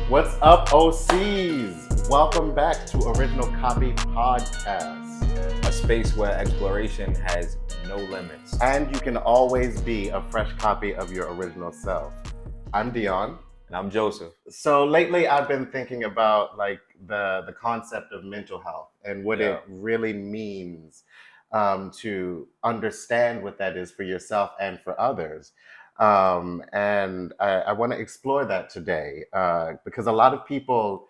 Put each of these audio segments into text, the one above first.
What's up, OCs? Welcome back to Original Copy Podcast. A space where exploration has no limits. And you can always be a fresh copy of your original self. I'm Dion. And I'm Joseph. So lately I've been thinking about like the concept of mental health and what it really means to understand what that is for yourself and for others. And I want to explore that today because a lot of people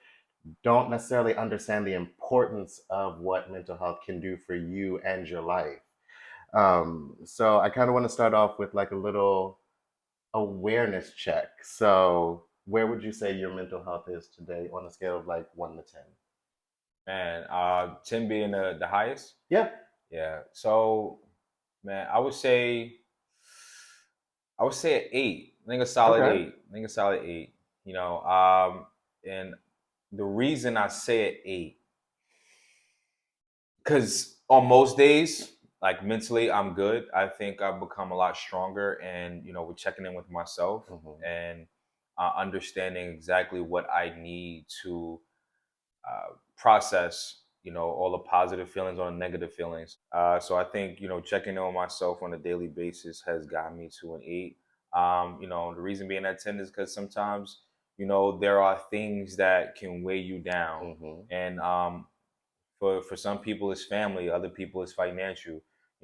don't necessarily understand the importance of what mental health can do for you and your life. So I kind of want to start off with like a little awareness check. So where would you say your mental health is today on a scale of like 1 to 10? Man, 10 being the highest. Yeah. Yeah. So, man, I would say an 8. I think a solid Okay. 8. I think a solid 8. And the reason I say an 8, because on most days, like mentally, I'm good. I think I've become a lot stronger, and with checking in with myself Hmm. and understanding exactly what I need to process all the positive feelings or the negative feelings. So I think checking in on myself on a daily basis has gotten me to an 8. The reason being at 10 is because sometimes there are things that can weigh you down, Hmm. and for some people it's family, other people it's financial,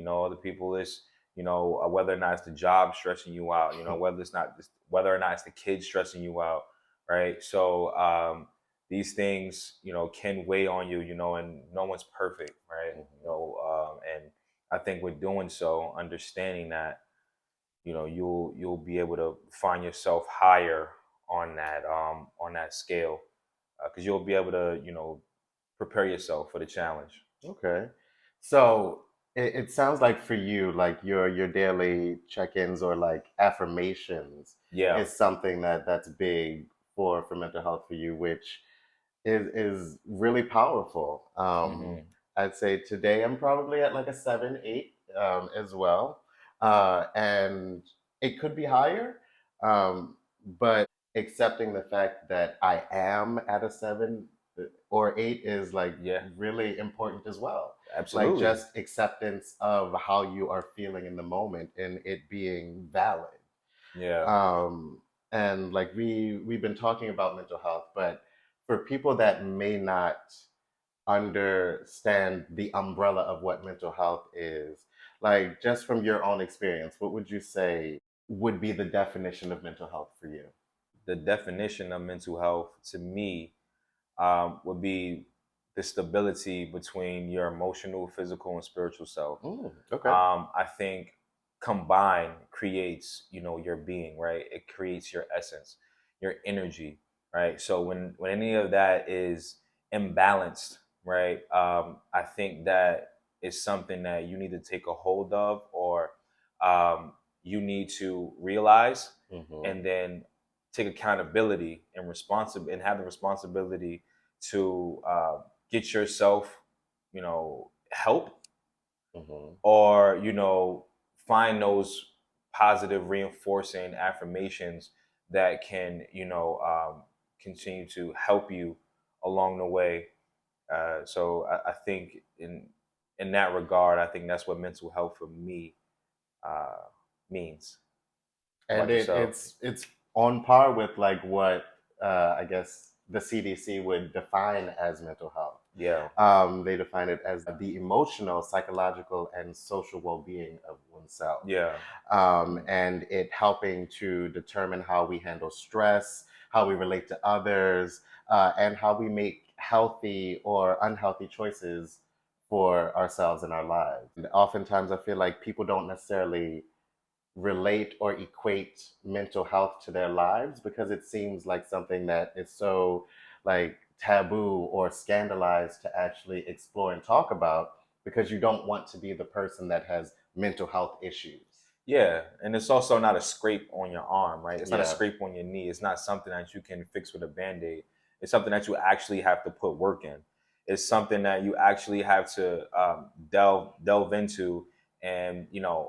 other people it's whether or not it's the job stressing you out, whether or not it's the kids stressing you out, right? So these things can weigh on you, and no one's perfect, right? And I think with doing so, understanding that you'll be able to find yourself higher on that scale, because you'll be able to prepare yourself for the challenge. Okay. So it sounds like for you, like your daily check-ins or like affirmations Yeah. is something that's big for mental health for you, which is really powerful. Hmm. I'd say today I'm probably at like a 7, 8 as well. And it could be higher, but accepting the fact that I am at a 7 or 8 is like Yeah, really important as well. Like absolutely. just acceptance of how you are feeling in the moment and it being valid. Yeah. um, and like we've been talking about mental health, but for people that may not understand the umbrella of what mental health is, like just from your own experience, what would you say would be the definition of mental health for you? The definition of mental health to me would be the stability between your emotional, physical, and spiritual self. Okay. I think combined creates, your being, right? It creates your essence, your energy, right? So when any of that is imbalanced, right? I think that is something that you need to take a hold of, or um, you need to realize, Hmm. and then take accountability and have the responsibility to get yourself, help, Hmm. or find those positive reinforcing affirmations that can continue to help you along the way. So I think in that regard, I think that's what mental health for me uh, means. How And about yourself? it's on par with like what I guess the CDC would define as mental health. Yeah. They define it as the emotional, psychological, and social well-being of oneself, Yeah. and it helping to determine how we handle stress, how we relate to others, and how we make healthy or unhealthy choices for ourselves and our lives. And oftentimes, I feel like people don't necessarily relate or equate mental health to their lives because it seems like something that is so like taboo or scandalized to actually explore and talk about because you don't want to be the person that has mental health issues. Yeah, and it's also not a scrape on your arm, right? It's not a Yeah. scrape on your knee. It's not something that you can fix with a band-aid. It's something that you actually have to put work in. It's something that you actually have to delve into, and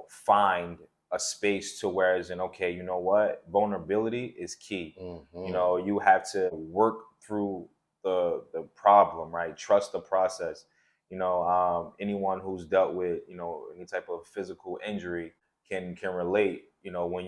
find a space to whereas in okay, you know what, vulnerability is key. You Hmm. know, you have to work through the problem, right? Trust the process. You know, anyone who's dealt with any type of physical injury can relate. You know, when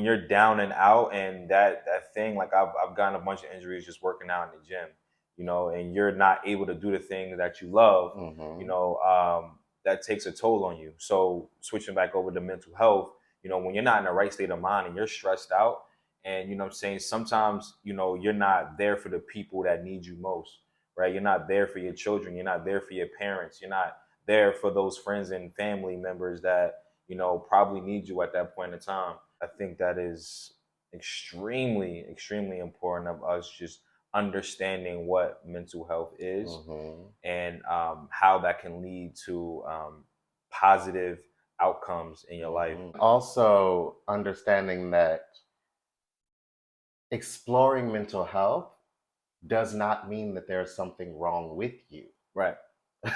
you're down and out and that thing, like I've gotten a bunch of injuries just working out in the gym, you know, and you're not able to do the things that you love, you Hmm. know, that takes a toll on you. So switching back over to mental health, you know, when you're not in the right state of mind and you're stressed out, and you know what I'm saying, sometimes, you know, you're not there for the people that need you most, right? You're not there for your children, you're not there for your parents, you're not there for those friends and family members that, you know, probably need you at that point in time. I think that is extremely, extremely important of us just understanding what mental health is Hmm. and how that can lead to positive outcomes in your life. Also, understanding that exploring mental health does not mean that there's something wrong with you. Right.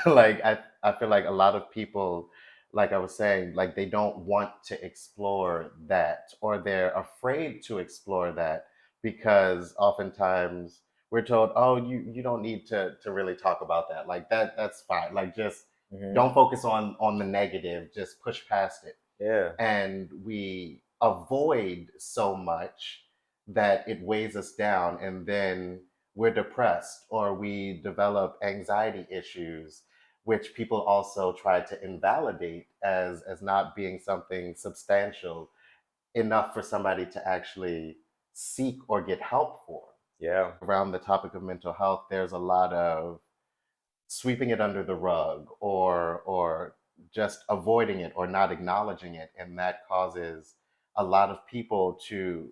Like I feel like a lot of people, like I was saying, like they don't want to explore that, or they're afraid to explore that because oftentimes we're told, oh, you don't need to really talk about that. Like that's fine. Like just Hmm. don't focus on the negative, just push past it. Yeah. And we avoid so much that it weighs us down, and then we're depressed or we develop anxiety issues, which people also try to invalidate as not being something substantial enough for somebody to actually seek or get help for. Yeah. Around the topic of mental health, there's a lot of sweeping it under the rug, or just avoiding it or not acknowledging it, and that causes a lot of people to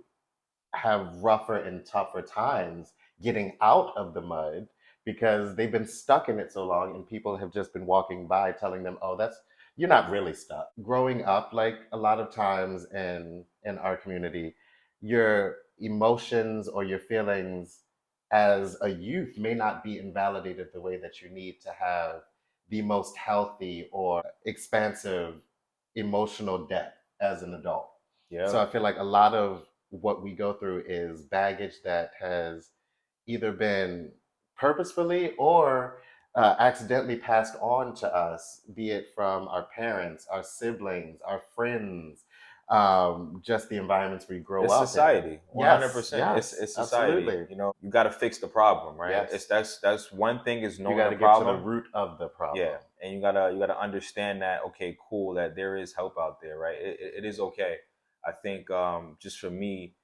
have rougher and tougher times getting out of the mud because they've been stuck in it so long, and people have just been walking by telling them, oh, that's, you're not really stuck. Growing up, like a lot of times in our community, your emotions or your feelings as a youth may not be invalidated the way that you need to have the most healthy or expansive emotional depth as an adult. So Yeah. I feel like a lot of what we go through is baggage that has either been purposefully or accidentally passed on to us, be it from our parents, our siblings, our friends, just the environments we grow It's up in. society, Yes, 100%. yes, It's society. absolutely. You know, you got to fix the problem, right? It's Yes. that's one thing is You knowing got the to get to the problem. root of the Yeah, problem. and you gotta understand that okay, cool, that there is help out there, right? It is okay. I think just for me,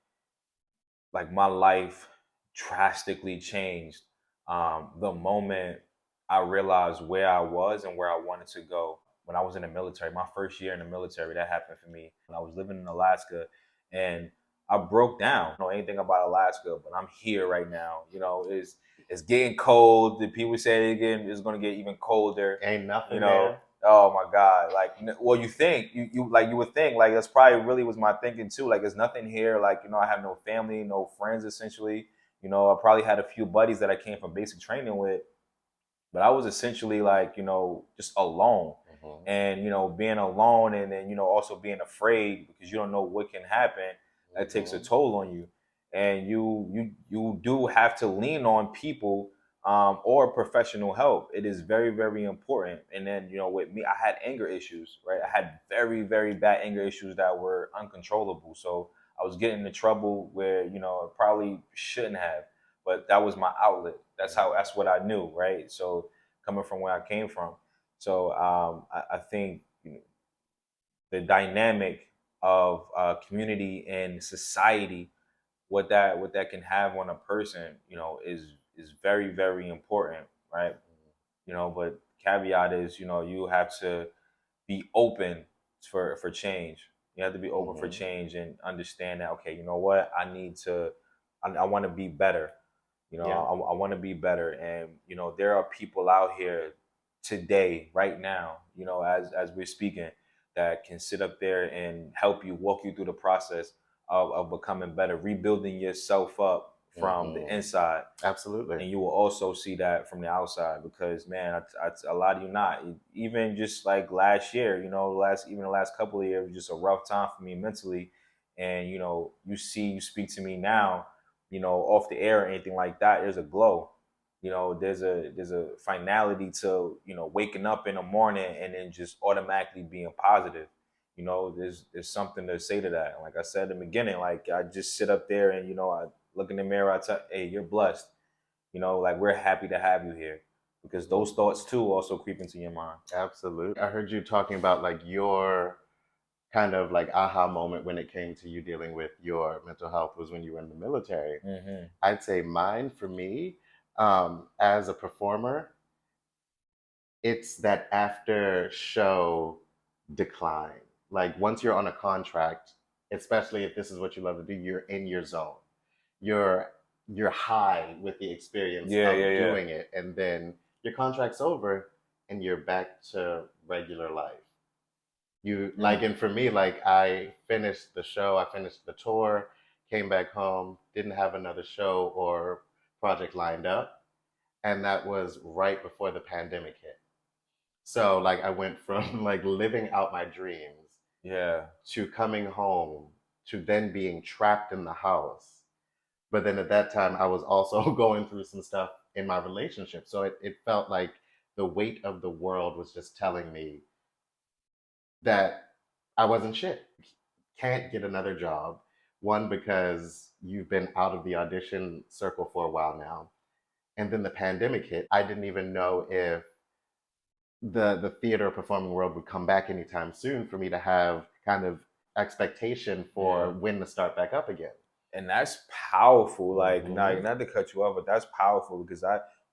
like my life drastically changed the moment I realized where I was and where I wanted to go. When I was in the military, my first year in the military, that happened for me. When I was living in Alaska, and I broke down. I don't know anything about Alaska, but I'm here right now. You know, it's getting cold. The people say it's going to get even colder. Ain't You nothing know, there. oh my God! Like, well, you think you would think like that's probably really was my thinking too. Like, there's nothing here. Like, you know, I have no family, no friends, essentially. You know, I probably had a few buddies that I came from basic training with, but I was essentially like, you know, just alone. Mhm, And, you know, being alone and then, you know, also being afraid because you don't know what can happen, that takes a mhm, toll on you. And you do have to lean on people or professional help. It is very, very important. And then, you know, with me, I had anger issues, right? I had very, very bad anger issues that were uncontrollable. So I was getting into trouble where, you know, I probably shouldn't have, but that was my outlet. That's what I knew, right? So coming from where I came from. So I think you know, the dynamic of community and society, what that can have on a person, you know, is very, very important, right? You know, but caveat is, you know, you have to be open for change. You have to be open for mhm, change and understand that okay, you know what, I want to be better. You know, yeah. I want to be better, and you know, there are people out here today, right now, you know, as we're speaking, that can sit up there and help you walk you through the process of becoming better, rebuilding yourself up from the inside. Absolutely. And you will also see that from the outside, because man, a lot of you not, even just like last year, even the last couple of years was just a rough time for me mentally. And you speak to me now, off the air or anything like that, there's a glow. There's a finality to waking up in the morning and then just automatically being positive. There's something to say to that. And like I said in the beginning, like I just sit up there and I look in the mirror, I tell, hey, you're blessed. Like we're happy to have you here, because those thoughts too also creep into your mind. Absolutely. I heard you talking about like your kind of like aha moment when it came to you dealing with your mental health was when you were in the military. Mm-hmm. I'd say mine for me, as a performer, it's that after show decline. Like once you're on a contract, especially if this is what you love to do, you're in your zone. You're you're high with the experience Yeah, of yeah, yeah. doing it, and then your contract's over and you're back to regular life. You like, Mm. and for me, like I finished the show, I finished the tour, came back home, didn't have another show or project lined up, and that was right before the pandemic hit. So like I went from like living out my dreams Yeah. to coming home to then being trapped in the house. But then at that time I was also going through some stuff in my relationship. So it felt like the weight of the world was just telling me that I wasn't shit. Can't get another job. One, because you've been out of the audition circle for a while now. And then the pandemic hit. I didn't even know if the theater performing world would come back anytime soon for me to have kind of expectation for Yeah. when to start back up again. And that's powerful. Like, Mm-hmm. not to cut you off, but that's powerful, because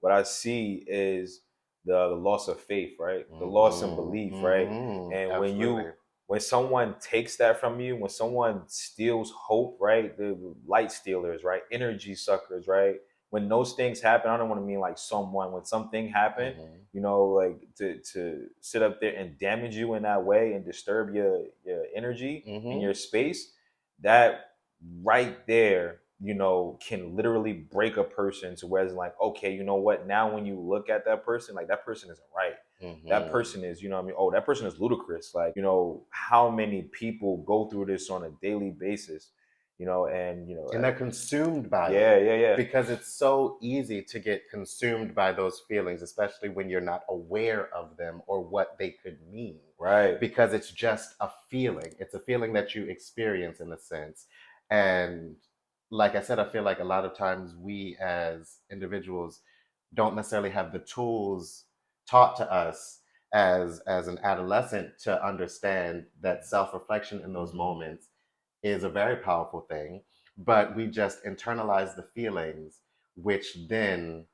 what I see is the loss of faith, right? The loss in Mm-hmm. belief, right? Mm-hmm. And Absolutely. when someone takes that from you, when someone steals hope, right? The light stealers, right? Energy suckers, right? When those things happen, I don't want to mean like someone. When something happened, Mm-hmm. like to sit up there and damage you in that way and disturb your energy and Mm-hmm. your space, that right there, can literally break a person to where it's like, okay, you know what? Now when you look at that person, like that person isn't right. That Mm-hmm. person is, what I mean? Oh, that person is ludicrous. Like, how many people go through this on a daily basis, and, And they're consumed by yeah, it yeah, yeah. because it's so easy to get consumed by those feelings, especially when you're not aware of them or what they could mean, Right. because it's just a feeling. It's a feeling that you experience in a sense. And like I said, I feel like a lot of times we as individuals don't necessarily have the tools taught to us as an adolescent to understand that self-reflection in those Mm-hmm. moments is a very powerful thing, but we just internalize the feelings, which then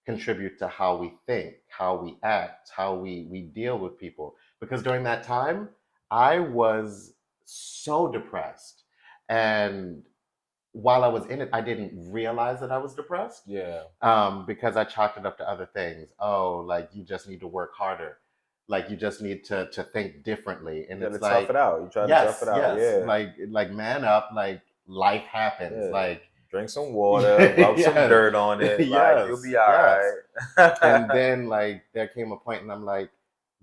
contribute to how we think, how we act, how we deal with people. Because during that time, I was so depressed. And while I was in it, I didn't realize that I was depressed, Yeah. because I chalked it up to other things. Oh, like you just need to work harder. Like you just need to think differently. You And got to it's tough it like, out. You try to tough yes, it out. yes, Yeah. like man up, like life happens. Yeah. Like Drink some water, rub some yes, dirt on it. Like, you'll yes, be all yes. And right. then like there came a point and I'm like,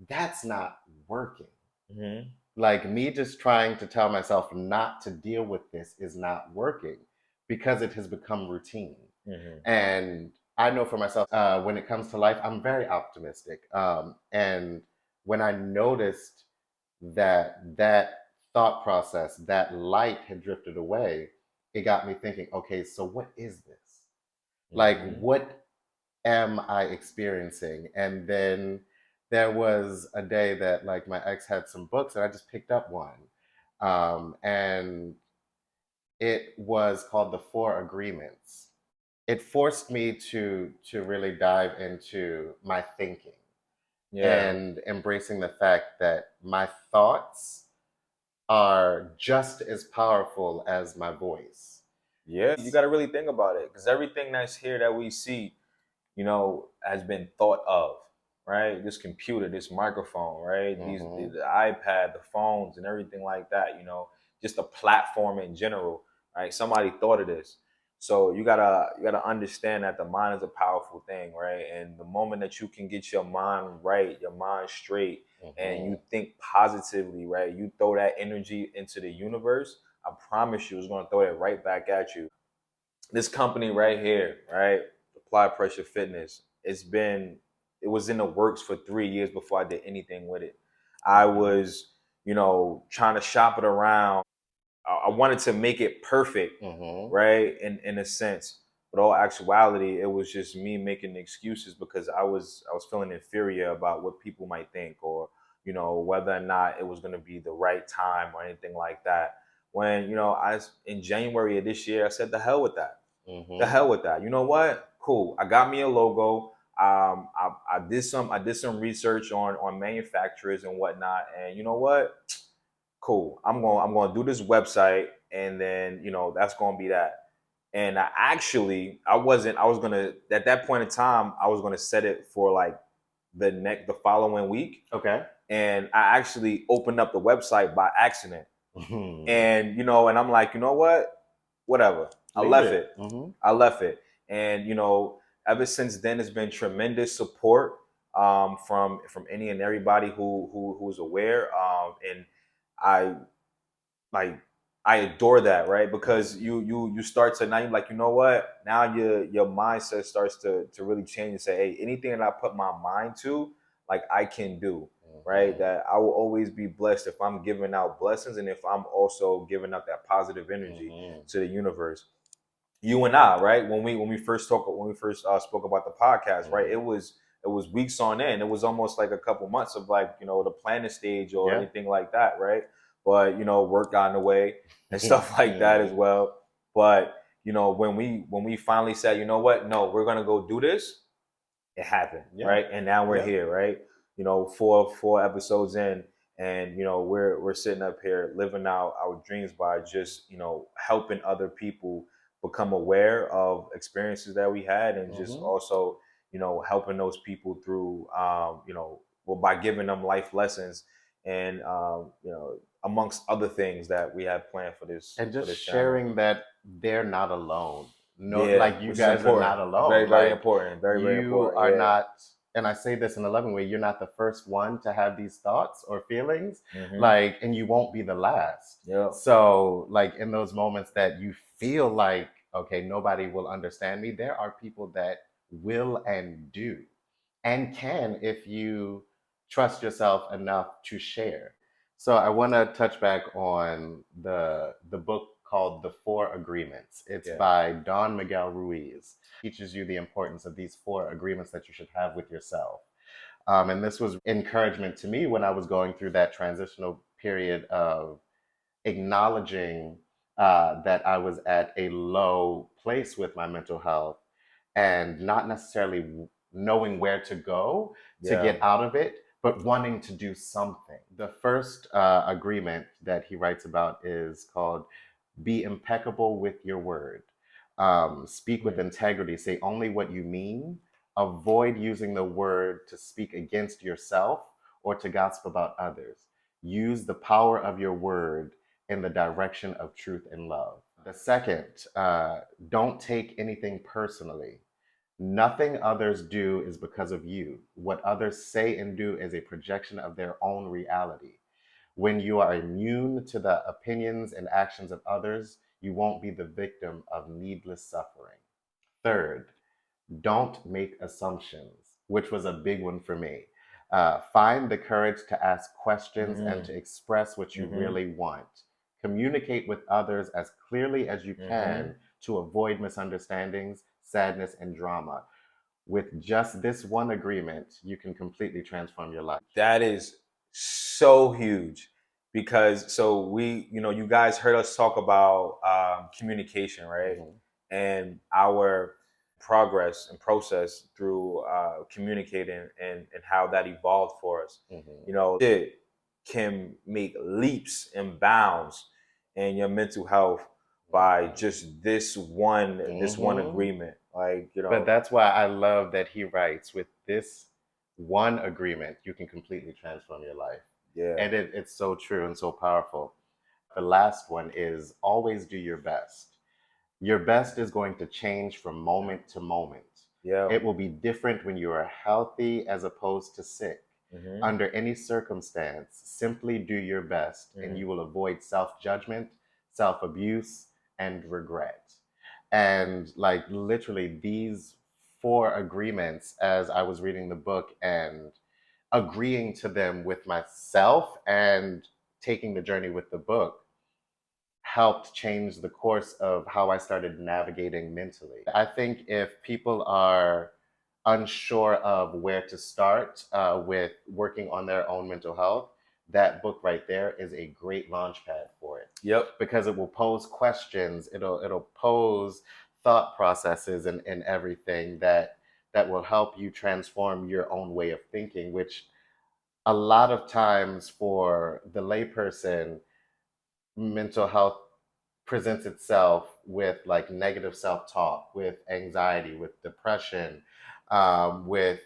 that's not working. Hmm. Like me just trying to tell myself not to deal with this is not working because it has become routine. Hmm. And I know for myself, when it comes to life, I'm very optimistic. And when I noticed that thought process, that light had drifted away, it got me thinking, okay, so what is this? Like, Hmm. what am I experiencing? And then there was a day that like my ex had some books and I just picked up one. And it was called The Four Agreements. It forced me to really dive into my thinking Yeah. and embracing the fact that my thoughts are just as powerful as my voice. Yeah, you got to really think about it, because everything that's here that we see, has been thought of, right? This computer, this microphone, right? Mm-hmm. The iPad, the phones, and everything like that. Just the platform in general, right? Somebody thought of this. So you gotta understand that the mind is a powerful thing, right? And the moment that you can get your mind right, your mind straight, and you Mhm. think positively, right? You throw that energy into the universe. I promise you, it's gonna throw it right back at you. This company right here, right? Apply Pressure Fitness. It was in the works for 3 years before I did anything with it. I Okay. was, trying to shop it around. I wanted to make it perfect, Mhm. right? In a sense, but all actuality, it was just me making excuses because I was feeling inferior about what people might think, or whether or not it was going to be the right time or anything like that. When in January of this year, I said the hell with that. The Mhm. hell with that. You know what? Cool. I got me a logo. I did some research on manufacturers and whatnot, and you know what? Cool. I'm going to do this website, and then that's going to be that. And I was going to, at that point in time, I was going to set it for like the following week, Okay. and I actually opened up the website by accident. Mhm. And and I'm like, you know what? Whatever. I Leave left it. it. Mhm. I left it. And ever since then, it's been tremendous support from any and everybody who's aware. And I like I adore that, right? Because you start to, now you're like, you know what? Now your mindset starts to really change and say, hey, anything that I put my mind to, like, I can do, right? Mhm. That I will always be blessed if I'm giving out blessings, and if I'm also giving out that positive energy Mhm. to the universe. You and I, right? When we first spoke about the podcast, right? Mhm. It was weeks on end. It was almost like a couple months of, like, the planning stage or Yeah. anything like that, right? But work got in the way and stuff like that as Mhm. well. But when we finally said, you know what, no, we're gonna go do this, it happened, Yeah. right? And now we're Yeah. here, right? Four episodes in, and we're sitting up here living out our dreams by just helping other people become aware of experiences that we had, and just Mhm. also helping those people through well, by giving them life lessons, and amongst other things that we have planned for this And for just this channel. sharing that they're not alone. No, Yeah, like you which is guys are important. not Very, alone. very Like important. Very, very you important. are Yeah. not, and I say this in a loving way, you're not the first one to have these thoughts or feelings, Mm-hmm. like, and you won't be the last. Yep. So, like in those moments that you feel like, okay, nobody will understand me, there are people that will and do and can if you trust yourself enough to share. So I want to touch back on the book called The Four Agreements. It's Yeah. by Don Miguel Ruiz. Teaches you the importance of these four agreements that you should have with yourself. And this was encouragement to me when I was going through that transitional period of acknowledging that I was at a low place with my mental health and not necessarily knowing where to go to Yeah. get out of it, but wanting to do something. The first agreement that he writes about is called be impeccable with your word. Speak with Hmm. integrity. Say only what you mean. Avoid using the word to speak against yourself or to gossip about others. Use the power of your word in the direction of truth and love. The second, don't take anything personally. Nothing others do is because of you. What others say and do is a projection of their own reality. When you are immune to the opinions and actions of others, you won't be the victim of needless suffering. Third, don't make assumptions, which was a big one for me. Find the courage to ask questions and Mm-hmm. to express what you Mm-hmm. really want. Communicate with others as clearly as you Mm-hmm. can to avoid misunderstandings, sadness, and drama. With just this one agreement, you can completely transform your life. That is so huge, because you guys heard us talk about communication, right? Mhm. And our progress and process through communicating, and how that evolved for us. Mhm. It can make leaps and bounds in your mental health by Mhm. just this one Mhm. agreement. Like, But that's why I love that he writes with this one agreement, you can completely transform your life. yeah. And it's so true and so powerful. The last one is always do your best. Your best is going to change from moment to moment. Yeah. It will be different when you are healthy as opposed to sick. Mm-hmm. Under any circumstance, simply do your best and you will avoid self judgment, self abuse, and regret. And like literally, these four agreements, as I was reading the book and agreeing to them with myself and taking the journey with the book, helped change the course of how I started navigating mentally. I think if people are unsure of where to start with working on their own mental health, that book right there is a great launch pad for it. Yep. Because it will pose questions, it'll pose thought processes and everything that will help you transform your own way of thinking, which a lot of times for the layperson, mental health presents itself with like negative self-talk, with anxiety, with depression, with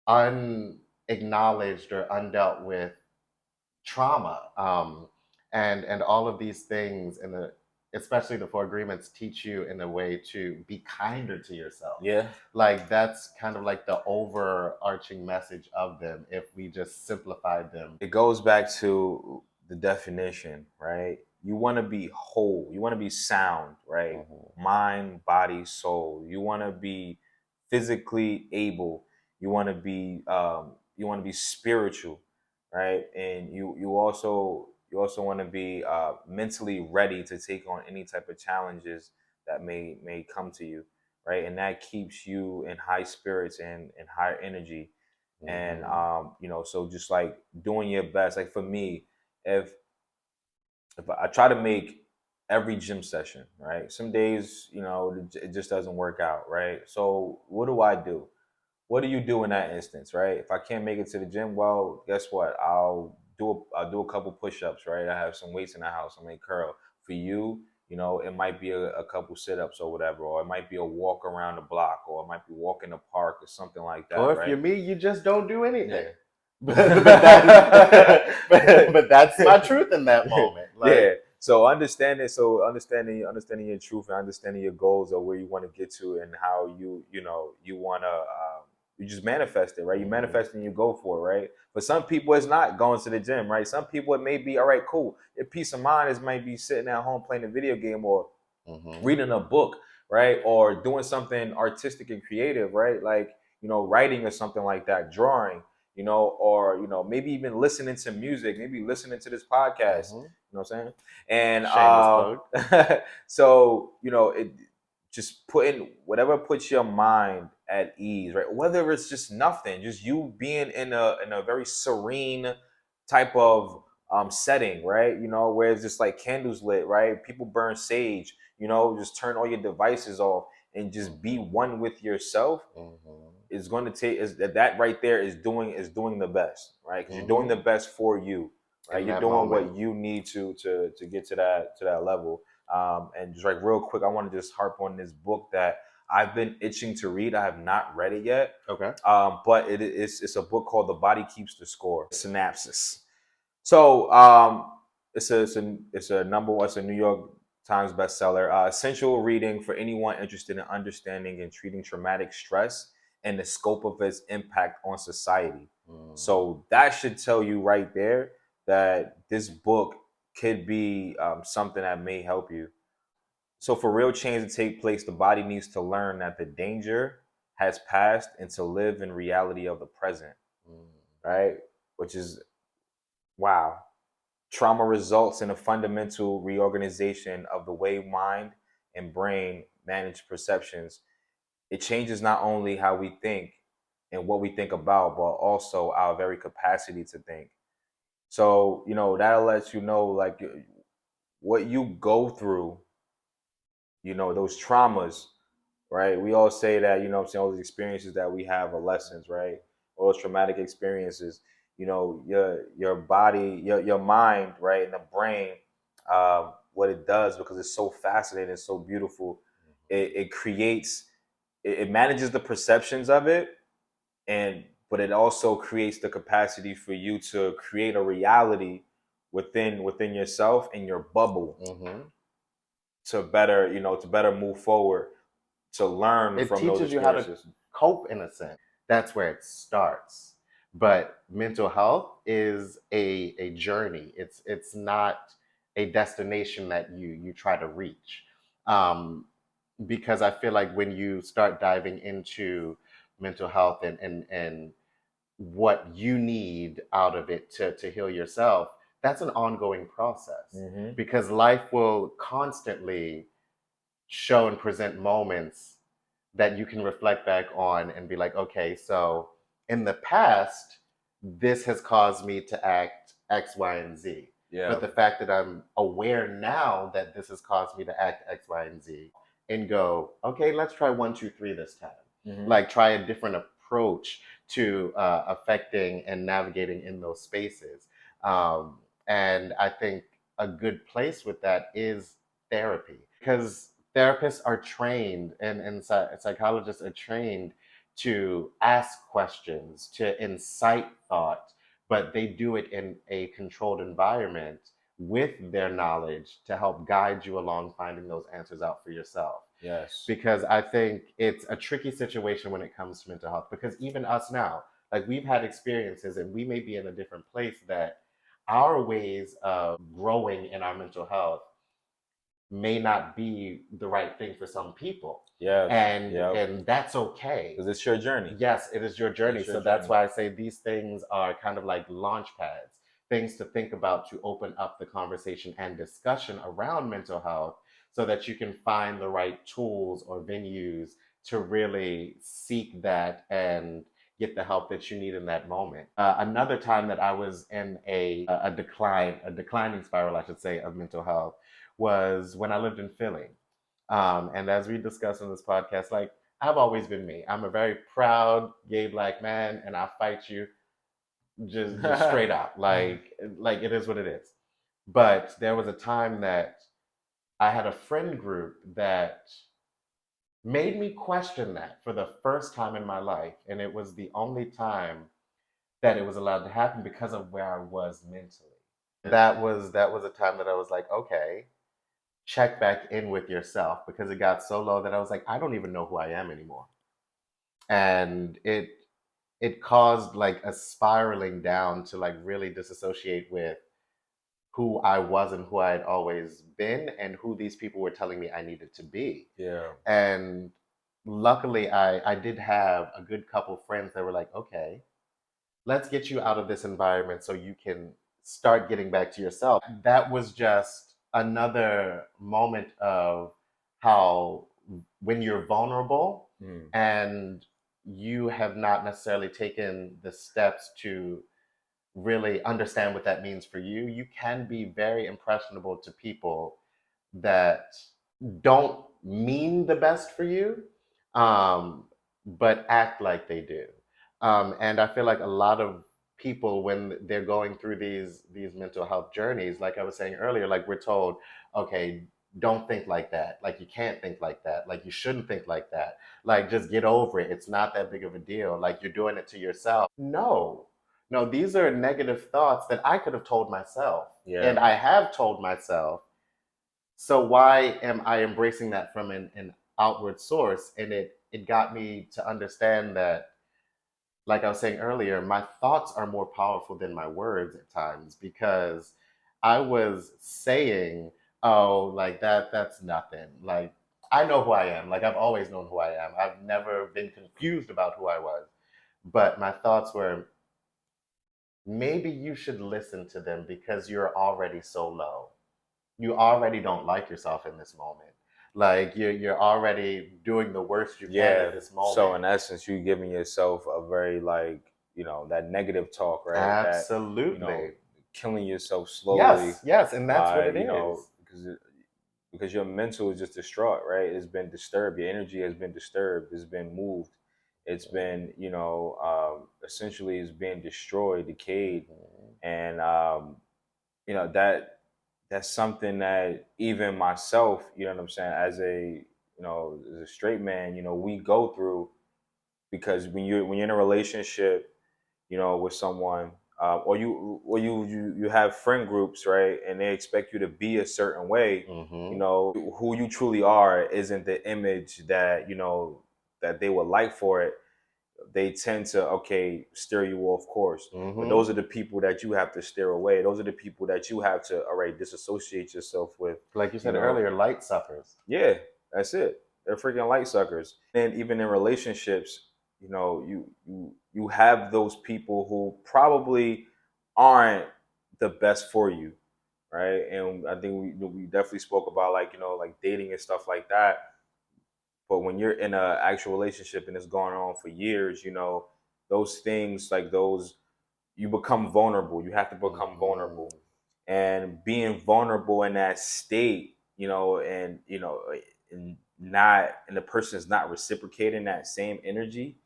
unacknowledged or undealt with trauma, and all of these things, and especially the four agreements teach you in a way to be kinder to yourself. Yeah. Like that's kind of like the overarching message of them if we just simplified them. It goes back to the definition, right? You want to be whole. You want to be sound, right? Mhm. Mind, body, soul. You want to be physically able. You want to be spiritual, right? And you also want to be mentally ready to take on any type of challenges that may come to you, right? And that keeps you in high spirits and high energy. And Mhm. so just like doing your best, like for me, if I try to make every gym session, right? Some days, it just doesn't work out, right? So what do? What do you do in that instance, right? If I can't make it to the gym, well, guess what? I'll do a couple push-ups, right? I have some weights in the house. I may curl. For you, it might be a couple sit-ups or whatever, or it might be a walk around the block, or it might be walk in the park or something like Or that, if you're right? me, you just don't do anything. Yeah. But that, but that's my truth in that moment. Yeah. Like, So understanding your truth and understanding your goals or where you want to get to and how you want to you just manifest it, right? You mhm, manifest and you go for it, right? For some people, it's not going to the gym, right? Some people, it may be all right, cool. Your peace of mind is might be sitting at home playing a video game or mhm, reading a book, right? Or doing something artistic and creative, right? Like, writing or something like that, drawing, or, maybe even listening to music, maybe listening to this podcast, mhm. you know what I'm saying? And Shameless plug. so, it just putting whatever puts your mind at ease, right? Whether it's just nothing, just you being in a very serene type of setting, right? Where it's just like candles lit, right? People burn sage, just turn all your devices off and just be Mhm, one with yourself. mhm, Is going to take is that right there is doing the best, right? Because you're doing the mhm. best for you, right? In You're that doing moment. what you need to get to that level. And just like real quick, I want to just harp on this book that I've been itching to read. I have not read it yet, Okay. but it's a book called The Body Keeps the Score. Synapses. So it's a number one. It's a New York Times bestseller. Essential reading for anyone interested in understanding and treating traumatic stress and the scope of its impact on society. Mm. So that should tell you right there that this book could be something that may help you. So for real change to take place, the body needs to learn that the danger has passed and to live in reality of the present, Mm. right? Which is wow. Trauma results in a fundamental reorganization of the way mind and brain manage perceptions. It changes not only how we think and what we think about, but also our very capacity to think. So, that'll let you know like what you go through, those traumas, right? We all say that, I'm saying all these experiences that we have are lessons, right? All those traumatic experiences, your body, your mind, right, and the brain, what it does because it's so fascinating, it's so beautiful. It creates, it manages the perceptions of it, but it also creates the capacity for you to create a reality within yourself in your bubble. Mhm. to better move forward, to learn It from those teaches you how to experiences. cope in a sense. That's where it starts. But mental health is a journey. It's not a destination that you try to reach. Um, because I feel like when you start diving into mental health and what you need out of it to heal yourself, that's an ongoing process Hmm. because life will constantly show and present moments that you can reflect back on and be like, okay, so in the past, this has caused me to act X, Y, and Z. Yeah. But the fact that I'm aware now that this has caused me to act X, Y, and Z, and go, okay, let's try one, two, three this time. Hmm. Like, try a different approach to affecting and navigating in those spaces. Um, and I think a good place with that is therapy because therapists are trained and psychologists are trained to ask questions, to incite thought, but they do it in a controlled environment with their knowledge to help guide you along finding those answers out for yourself. Yes. Because I think it's a tricky situation when it comes to mental health. Because even us now, like we've had experiences and we may be in a different place that our ways of growing in our mental health may not be the right thing for some people. Yes. and Yep. and that's okay. Because it's your journey. Yes, it is your journey. It's your So that's journey. why I say these things are kind of like launch pads, things to think about to open up the conversation and discussion around mental health so that you can find the right tools or venues to really seek that and get the help that you need in that moment. Another time that I was in a declining spiral, I should say, of mental health was when I lived in Philly. And as we discussed in this podcast, like I've always been me. I'm a very proud gay black man, and I fight you just straight out. Like it is what it is. But there was a time that I had a friend group that made me question that for the first time in my life, and it was the only time that it was allowed to happen because of where I was mentally. That was a time that I was like, okay, check back in with yourself because it got so low that I was like, I don't even know who I am anymore. And it caused like a spiraling down to like really disassociate with who I was and who I had always been and who these people were telling me I needed to be. Yeah. And luckily I did have a good couple friends that were like, okay, let's get you out of this environment so you can start getting back to yourself. That was just another moment of how when you're vulnerable Mm. and you have not necessarily taken the steps to really understand what that means for you, you can be very impressionable to people that don't mean the best for you, but act like they do. And I feel like a lot of people, when they're going through these mental health journeys, like I was saying earlier, like we're told, okay, don't think like that. Like you can't think like that. Like you shouldn't think like that. Like just get over it. It's not that big of a deal. Like you're doing it to yourself. No, no, these are negative thoughts that I could have told myself, Yeah. and I have told myself, so why am I embracing that from an outward source? And it got me to understand that, like I was saying earlier, my thoughts are more powerful than my words at times because I was saying, oh, like that's nothing. Like I know who I am. Like I've always known who I am. I've never been confused about who I was. But my thoughts were, maybe you should listen to them because you're already so low. You already don't like yourself in this moment. Like you're already doing the worst you can Yeah. at this So moment. in essence, you giving yourself a very like that negative talk, right? That you know, Absolutely. killing yourself slowly Yes, yes, and that's what by it is. because your mental is just distraught, right? It's been disturbed. Your energy has been disturbed. It's been moved. It's been essentially it's being destroyed, decayed, Mhm. and that's something that even myself, you know what I'm saying, as a straight man, we go through because when you're in a relationship, with someone, you have friend groups, right, and they expect you to be a certain way. Mm-hmm. Who you truly are isn't the image that that they would like for it. They tend to, okay, steer you off course. But Mm-hmm. those are the people that you have to steer away. Those are the people that you have to, all right, disassociate yourself with. Like you You said know, earlier, light suckers. yeah, that's it. They're freaking light suckers. And even in relationships, you have those people who probably aren't the best for you, right? And I think we definitely spoke about, like, like dating and stuff like that. But when you're in a actual relationship and it's going on for years, those things, like those, you become vulnerable. You have to become Mm-hmm. vulnerable, and being vulnerable in that state, and the person is not reciprocating that same energy,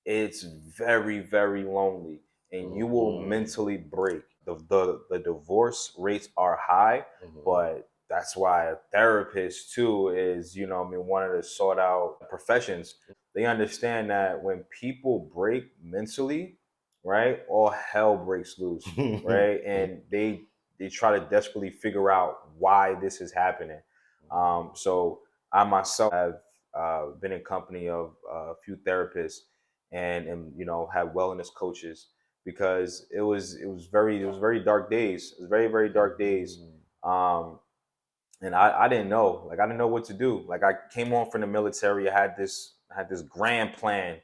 it's very, very lonely, and you will Mm-hmm. mentally break. The divorce rates are high, Mm-hmm. but that's why a therapist too is, one of the sought out professions. They understand that when people break mentally, right, all hell breaks loose, right, and they try to desperately figure out why this is happening. So I myself have been in company of a few therapists, and had wellness coaches, because it was very dark days. It was very, very dark days. Mm-hmm. Um, and I didn't know, like, I didn't know what to do. Like, I came home from the military. I had this grand plan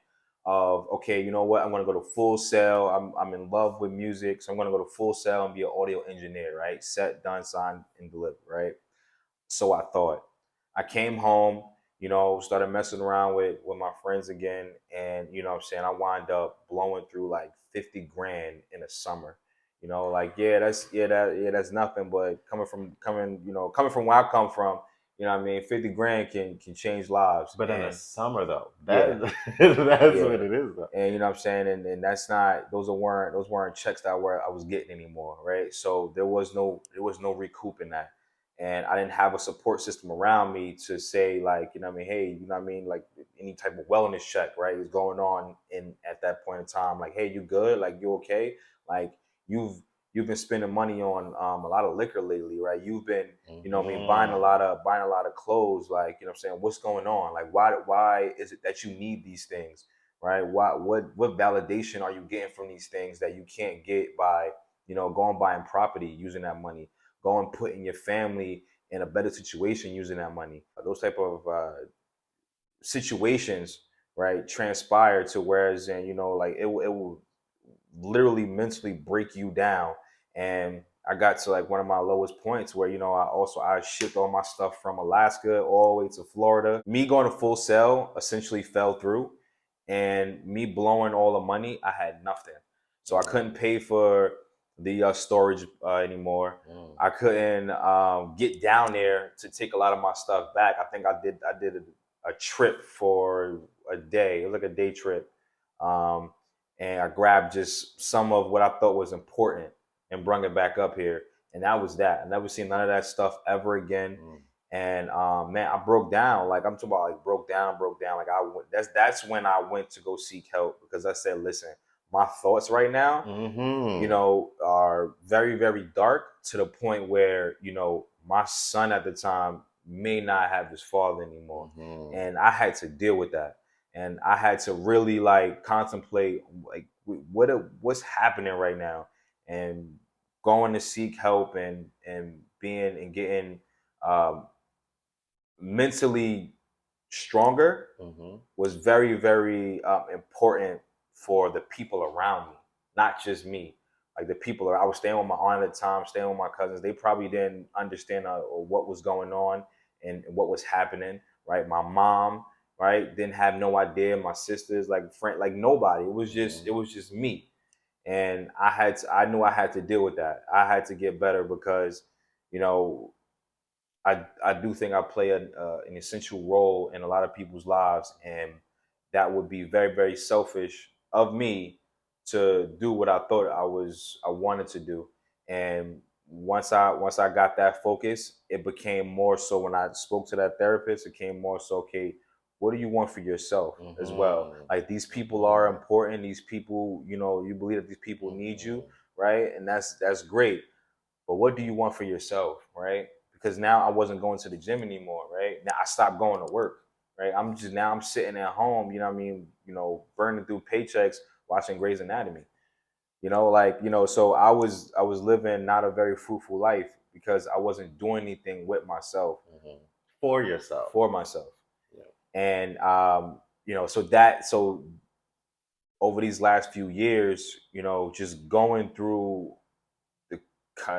of, okay, you know what, I'm gonna go to Full Sail. I'm in love with music, so I'm gonna go to Full Sail and be an audio engineer, right? Set, done, signed, and delivered, right? So I thought. I came home, started messing around with my friends again, and what I'm saying, I wind up blowing through like 50 grand in a summer. Like, that's nothing, but coming from where I come from, what I mean, 50 grand can change lives. But in the And summer, though, yeah, that's yeah. what it is, though. And what I'm saying, and that's not, those weren't checks that I was getting anymore, right? So there was no recouping that. And I didn't have a support system around me to say, like, what I mean, hey, what I mean, like, any type of wellness check, right, is going on in at that point in time. Like, hey, you good? Like, you okay? Like, you've you've been spending money on a lot of liquor lately, right? You've been, what I mean, Mm-hmm. buying a lot of clothes, like, what I'm saying, what's going on? Like, why is it that you need these things? Right? What validation are you getting from these things that you can't get by, going buying property using that money, going putting your family in a better situation using that money? Those type of situations, right, transpire to, whereas, and like, it will literally mentally break you down. And I got to like one of my lowest points where, I shipped all my stuff from Alaska all the way to Florida. Me going to Full Sail essentially fell through, and me blowing all the money, I had nothing. So I couldn't pay for the storage anymore. Mm-hmm. I couldn't get down there to take a lot of my stuff back. I think I did a trip for a day. It was like a day trip. Um, and I grabbed just some of what I thought was important and brung it back up here. And that was that. I never seen none of that stuff ever again. And man, I broke down. Like, I'm talking about, like, broke down. Like, I went. That's when I went to go seek help, because I said, listen, my thoughts right now, Mm-hmm. are very, very dark, to the point where, my son at the time may not have his father anymore. Mm-hmm. And I had to deal with that. And I had to really, like, contemplate, like, what's happening right now, and going to seek help, and being and getting um, mentally stronger Mm-hmm. was very, very important for the people around me, not just me. Like, the people, I was staying with my aunt at the time, staying with my cousins. They probably didn't understand what was going on, and what was happening. Right, my mom, right, didn't have no idea. My sisters, like, friend, like, nobody. It was just me, and I knew I had to deal with that. I had to get better, because you know I do think I play an essential role in a lot of people's lives, and that would be very, very selfish of me to do what I thought I wanted to do. And once I got that focus, it became more so, when I spoke to that therapist, it came more so, okay, what do you want for yourself as well? Mm-hmm. Like, these people are Mm-hmm. important. These people, you believe that these people need you, Mm-hmm. right? And that's great. But what do you want for yourself, right? Because now I wasn't going to the gym anymore, right? Now I stopped going to work, right? I'm sitting at home, you know what I mean, burning through paychecks, watching Grey's Anatomy. So I was living not a very fruitful life because I wasn't doing anything with myself, Mm-hmm. For yourself. for myself. Yeah. And so over these last few years, just going through the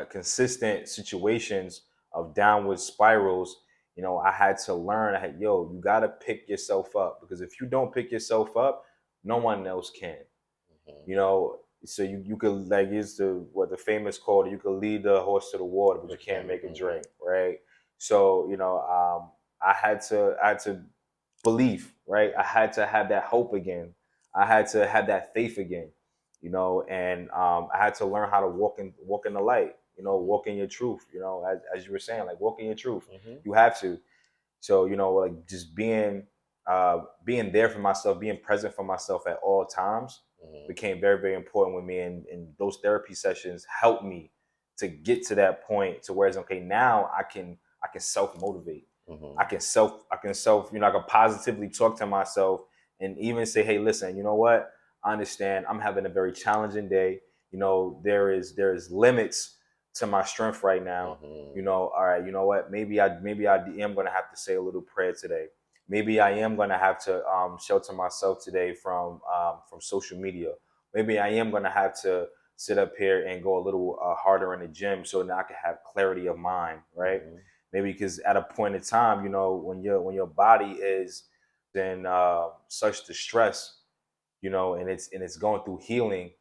consistent situations of downward spirals, I had to learn. You gotta pick yourself up, because if you don't pick yourself up, no one else can. Mm-hmm. So you could, like, is the famous quote, you could lead the horse to the water, but you But you can't can't make make it them drink, drink. right? So I had to believe, right? I had to have that hope again. I had to have that faith again, and I had to learn how to walk in the light, walk in your truth, as you were saying, like, walk in your truth. Mm-hmm. You have to. So, like, just being there for myself, being present for myself at all times Mm-hmm. became very, very important with me. And those therapy sessions helped me to get to that point to where it's okay. Now I can self motivate. Mm-hmm. I can positively talk to myself and even say, hey, listen, you know what? I understand I'm having a very challenging day. There is limits to my strength right now. Mm-hmm. All right, you know what? Maybe I am gonna have to say a little prayer today. Maybe I am gonna have to shelter myself today from social media. Maybe I am gonna have to sit up here and go a little harder in the gym so that I can have clarity of mind, right? Mm-hmm. Maybe because at a point in time, when your body is in such distress, and it's going through healing,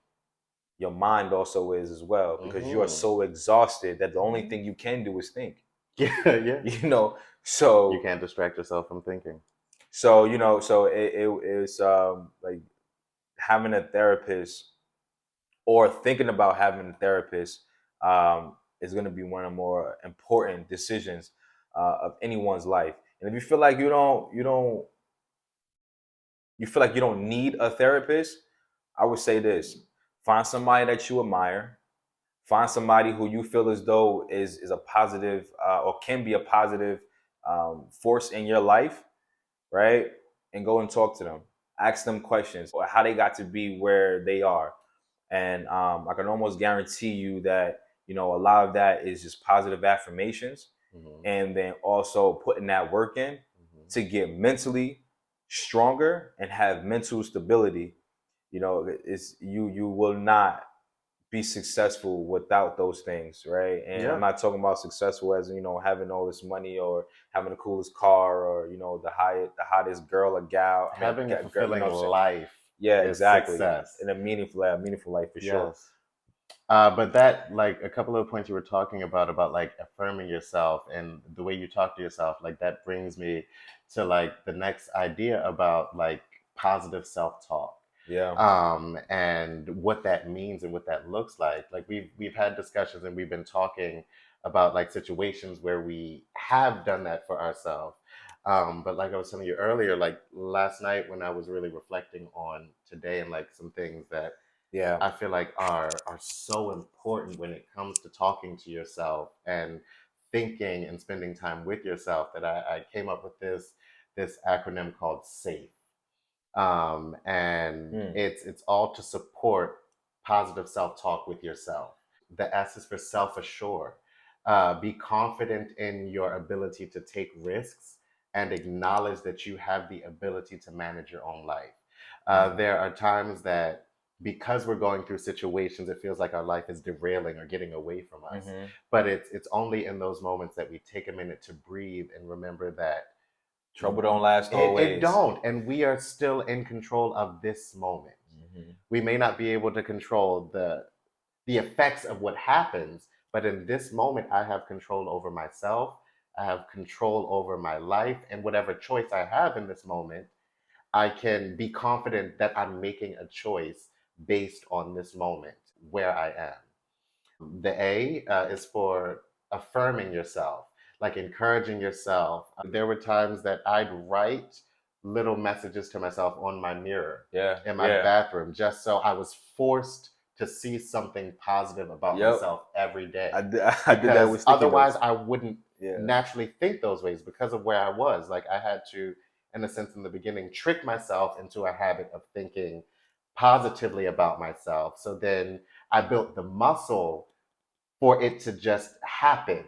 your mind also is as well, because you are Mm-hmm. so exhausted that the only Mm-hmm. thing you can do is think. Yeah, yeah. you know You so can't distract yourself from thinking. it's like having a therapist, or thinking about having a therapist, is going to be one of the more important decisions of anyone's life. And if you feel like you don't need a therapist, I would say this: find somebody that you admire. Find somebody who you feel as though is a positive, or can be a positive force in your life, right? And go and talk to them. Ask them questions or how they got to be where they are. And I can almost guarantee you that, a lot of that is just positive affirmations, Mm-hmm. and then also putting that work in Mm-hmm. to get mentally stronger and have mental stability. You will not be successful without those things, right? And I'm Yeah. not talking about successful as having all this money, or having the coolest car, or the hottest girl or gal. I mean, Having a girl, you know fulfilling what I'm saying? life Yeah, is exactly. success. In a meaningful life, for sure. Yes. But that, like, a couple of points you were talking about like affirming yourself and the way you talk to yourself, like that brings me to like the next idea about like positive self-talk, Yeah. and what that means and what that looks like. Like we've had discussions and we've been talking about like situations where we have done that for ourselves. But like I was telling you earlier, like last night when I was really reflecting on today and like some things that Yeah. I feel like are so important when it comes to talking to yourself and thinking and spending time with yourself, that I came up with this acronym called SAFE. And Hmm. it's all to support positive self-talk with yourself. The S is for self-assure. Be confident in your ability to take risks and acknowledge that you have the ability to manage your own life. There are times that because we're going through situations, it feels like our life is derailing or getting away from us. Mm-hmm. But it's only in those moments that we take a minute to breathe and remember that Trouble don't last it always. don't, and we are still in control of this moment. Mm-hmm. We may not be able to control the effects of what happens, but in this moment, I have control over myself. I have control over my life, and whatever choice I have in this moment, I can be confident that I'm making a choice based on this moment where I am. The A is for affirming yourself, like encouraging yourself. There were times that I'd write little messages to myself on my mirror Yeah, in my yeah. bathroom, just so I was forced to see something positive about Yep. myself every day. I did that Because with sticky otherwise, notes. I wouldn't Yeah. naturally think those ways because of where I was. Like, I had to, in a sense, in the beginning, trick myself into a habit of thinking positively about myself. So then I built the muscle for it to just happen,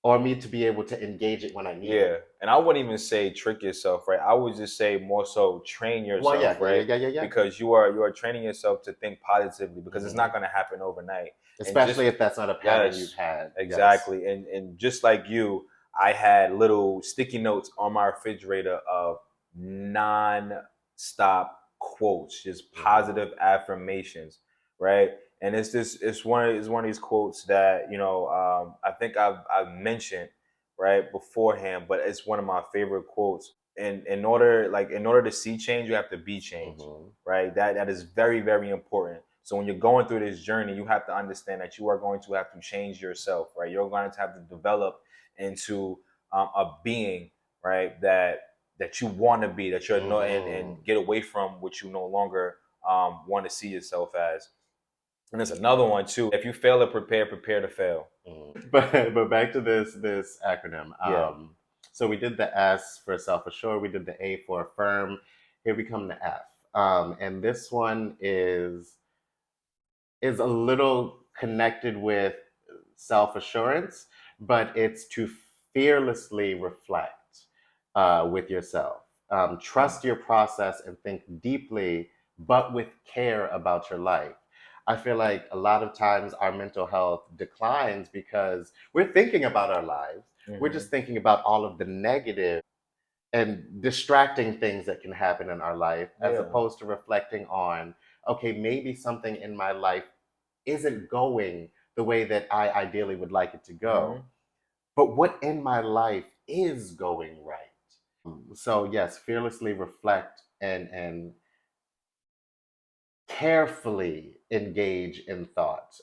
or me to be able to engage it when I need Yeah, it. and I wouldn't even say trick yourself, right? I would just say more so train Well, yourself, yeah, yeah, yeah, right? yeah, yeah, yeah. Because you are training yourself to think positively because it's not Hmm. going to happen overnight. And Especially just if that's not a pattern you've yes, had. Yes. exactly. And just like you, I had little sticky notes on my refrigerator of non-stop quotes, just Hmm. positive affirmations, right? And it's one of these quotes that I think I've mentioned right beforehand, but it's one of my favorite quotes. And in order to see change, you have to be change, Hmm. right? That is very, very important. So when you're going through this journey, you have to understand that you are going to have to change yourself, right? You're going to have to develop into a being, right? That you want to be, that you're no, and Hmm. get away from what you no longer want to see yourself as. And there's another one too. If you fail to prepare, prepare to fail. But back to this acronym. Yeah. So we did the S for self assured. We did the A for affirm. Here we come to F. And this one is a little connected with self assurance, but it's to fearlessly reflect with yourself. Trust your process and think deeply, but with care about your life. I feel like a lot of times our mental health declines because we're thinking about our lives. We're Hmm. just thinking about all of the negative and distracting things that can happen in our life, as Yeah. opposed to reflecting on, okay, maybe something in my life isn't going the way that I ideally would like it to go. Hmm. But what in my life is going right? So yes, fearlessly reflect and carefully engage in thought.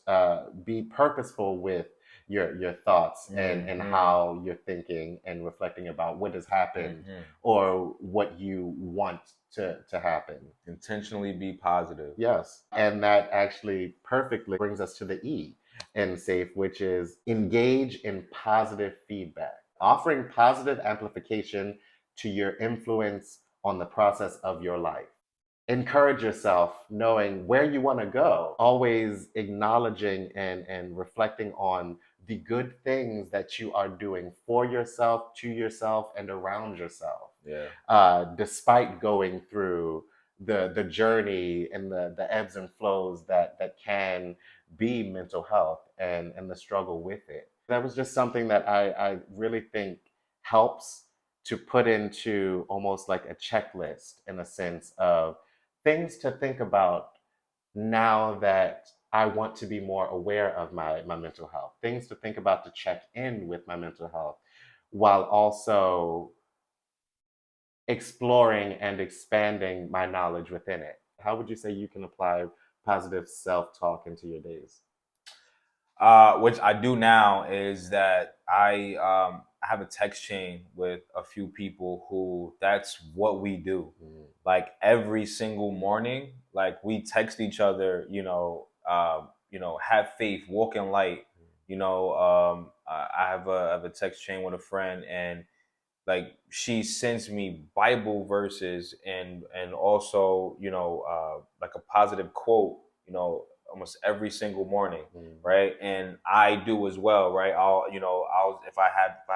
Be purposeful with your thoughts and Hmm. how you're thinking and reflecting about what has happened Hmm. or what you want to happen. Intentionally be positive. Yes. And that actually perfectly brings us to the E in SAFE, which is engage in positive feedback, offering positive amplification to your influence on the process of your life. Encourage yourself knowing where you want to go, always acknowledging and reflecting on the good things that you are doing for yourself, to yourself, and around yourself, Yeah. despite going through the journey and the ebbs and flows that can be mental health and the struggle with it. That was just something that I really think helps to put into almost like a checklist, in a sense of things to think about now that I want to be more aware of my mental health, things to think about to check in with my mental health, while also exploring and expanding my knowledge within it. How would you say you can apply positive self talk into your days? Which I do now is that I have a text chain with a few people who that's what we do. Mm, Like every single morning, like we text each other, have faith, walk in light. I have a text chain with a friend, and like she sends me Bible verses and also like a positive quote almost every single morning, mm, right? And I do as well, right? I'll if I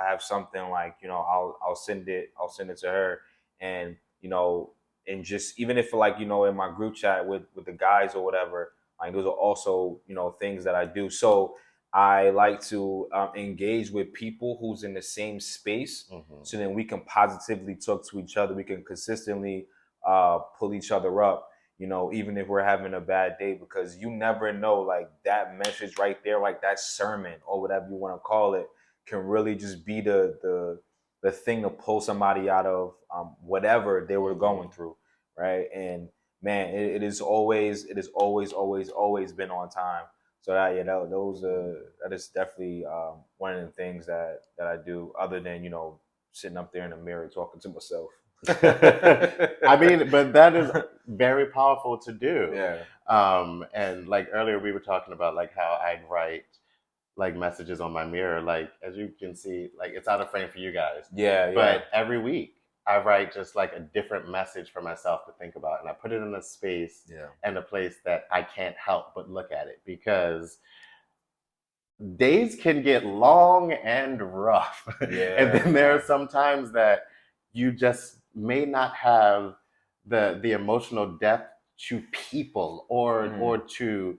have something like I'll send it to her, and and just even if like in my group chat with the guys or whatever, like those are also things that I do. So I like to engage with people who's in the same space, mhm, so then we can positively talk to each other. We can consistently pull each other up, even if we're having a bad day, because you never know, like that message right there, like that sermon or whatever you want to call it, can really just be the thing to pull somebody out of whatever they were going mhm. through, right? And man, it is always been on time. So that is definitely one of the things that I do, other than sitting up there in the mirror talking to myself. I mean, but that is very powerful to do. Yeah. And like earlier, we were talking about like how I'd write like messages on my mirror. Like as you can see, like it's out of frame for you guys, Yeah, yeah. but every week I write just like a different message for myself to think about, and I put it in a space Yeah. and a place that I can't help but look at it because days can get long and rough. And Yeah, then there are man. some times that you just may not have the emotional depth to people or Mm. to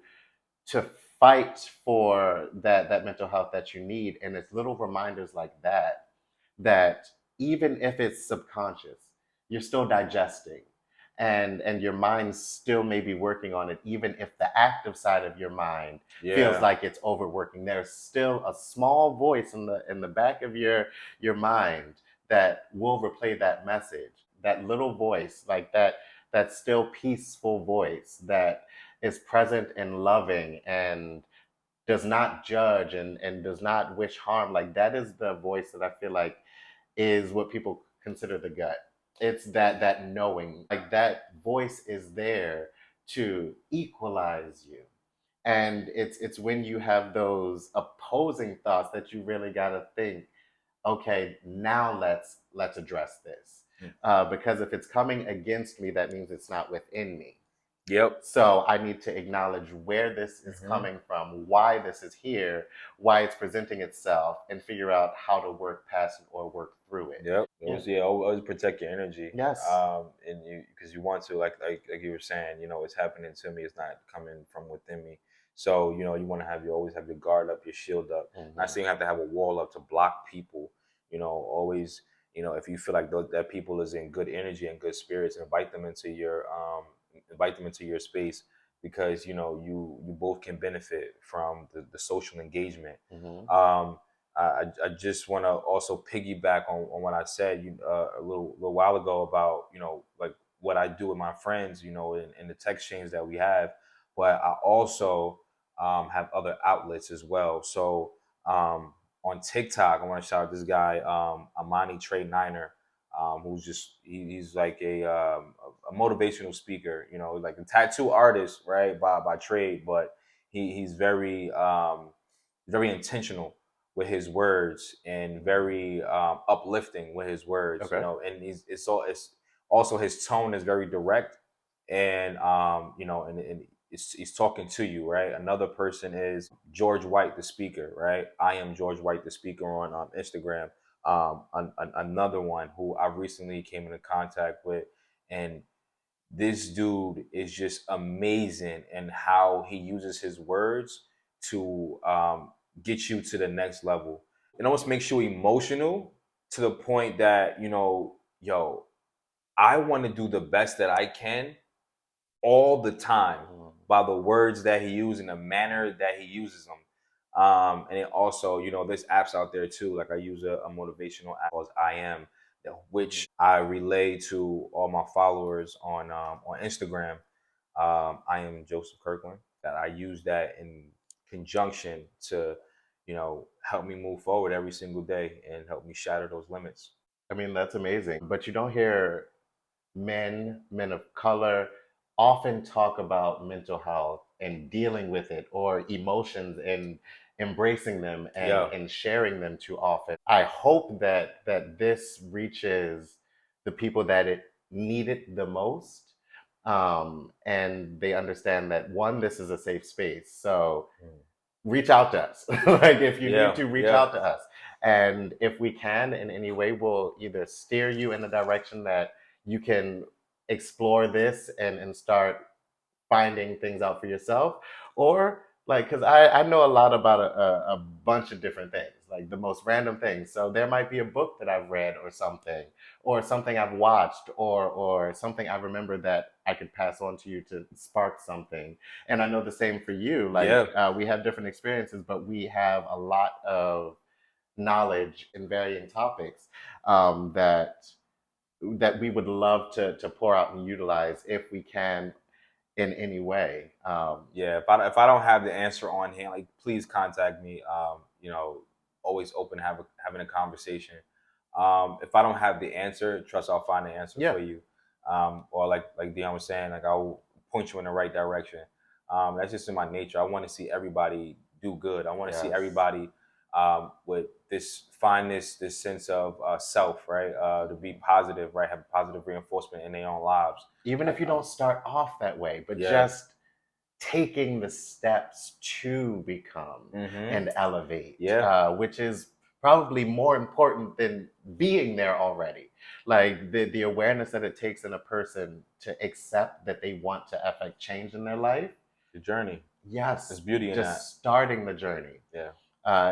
fight for that mental health that you need. And it's little reminders like that that even if it's subconscious, you're still digesting, and your mind still may be working on it, even if the active side of your mind feels Yeah. like it's overworking. There's still a small voice in the back of your mind that will replay that message. That little voice, like that still peaceful voice that is present and loving and does not judge and does not wish harm. Like that is the voice that I feel like is what people consider the gut. It's that knowing, like that voice is there to equalize you. And it's when you have those opposing thoughts that you really got to think, okay, now let's address this. Mm. Because if it's coming against me, that means it's not within me. Yep. So I need to acknowledge where this is Hmm. coming from, why this is here, why it's presenting itself, and figure out how to work past it or work through it. Yep. Yeah. Always, yeah, always protect your energy. Yes. And you, because you want to, like you were saying, it's happening to me. It's not coming from within me. So, you want to you always have your guard up, your shield up. Not Hmm. saying you have to have a wall up to block people. Always, if you feel like that people is in good energy and good spirits, invite them into your space, because you both can benefit from the social engagement. Hmm. I just want to also piggyback on what I said a little while ago about like what I do with my friends, in the text chains that we have, but I also have other outlets as well. So on TikTok, I want to shout out this guy Amani Trey Niner, who's he's like a motivational speaker, like a tattoo artist, right, by trade, but he's very intentional with his words and very uplifting with his words, Okay. and it's also his tone is very direct, and and he's talking to you, right? Another person is George White, the speaker, right? I am George White, the speaker on Instagram. Another one who I recently came into contact with, and this dude is just amazing in how he uses his words to get you to the next level. It almost makes you emotional to the point that yo, I want to do the best that I can all the time Mhm. by the words that he uses and the manner that he uses them. And it also, there's apps out there too. Like I use a motivational app called I Am, which I relay to all my followers on Instagram. I am Joseph Kirkland. That I use that in conjunction to, help me move forward every single day and help me shatter those limits. I mean, that's amazing. But you don't hear men of color often talk about mental health and dealing with it or emotions and embracing them Yeah. and sharing them too often. I hope that this reaches the people that it need it the most. And they understand that one, this is a safe space. So Mm. reach out to us. Like if you need Yeah. to reach Yeah. out to us. And if we can in any way, we'll either steer you in the direction that you can explore this and start finding things out for yourself, or like because I know a lot about a bunch of different things, like the most random things. So there might be a book that I've read or something I've watched or something I remember that I could pass on to you to spark something. And I know the same for you. Like Yeah. we have different experiences, but we have a lot of knowledge in varying topics that we would love to pour out and utilize if we can in any way. Yeah, if I don't have the answer on hand, like please contact me. Always open having a conversation. If I don't have the answer, trust I'll find the answer Yeah. for you. Or like Dion was saying, like I'll point you in the right direction. That's just in my nature. I want to see everybody do good. I want to see Yes. everybody with this sense of self, right? To be positive, right? Have positive reinforcement in their own lives. Even if you don't start off that way, but Yeah. just taking the steps to become Mm-hmm. and elevate, Yeah. which is probably more important than being there already. Like the awareness that it takes in a person to accept that they want to affect change in their life. The journey. Yes, There's beauty in that. just starting the journey. Yeah.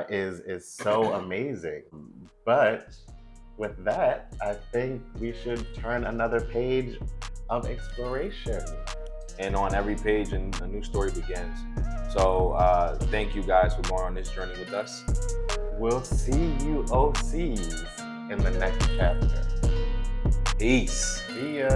Is so amazing. But with that, I think we should turn another page of exploration. And on every page, a new story begins. So thank you guys for going on this journey with us. We'll see you OCs in the next chapter. Peace. See ya.